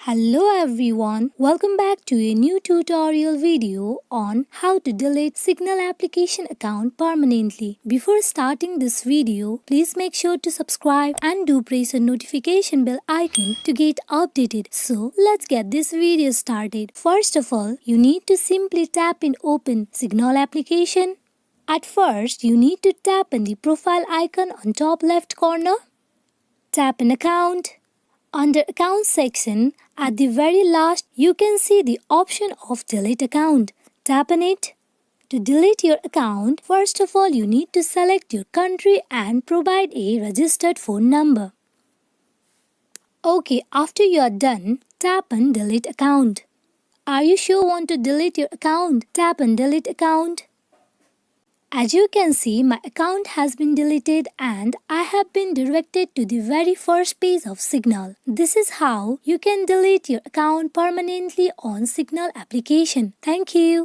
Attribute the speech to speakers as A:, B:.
A: Hello everyone, welcome back to a new tutorial video on how to delete Signal application account permanently. Before starting this video, please make sure to subscribe and do press the notification bell icon to get updated. So let's get this video started. First of all, you need to simply tap in Open Signal application. At first, you need to tap on the profile icon on top left corner. Tap in Account. Under Account section, at the very last, you can see the option of Delete Account. Tap on it. To delete your account, first of all, you need to select your country and provide a registered phone number. Okay, after you are done, tap on Delete Account. Are you sure want to delete your account? Tap on Delete Account. As you can see, my account has been deleted and I have been directed to the very first page of Signal. This is how you can delete your account permanently on Signal application. Thank you.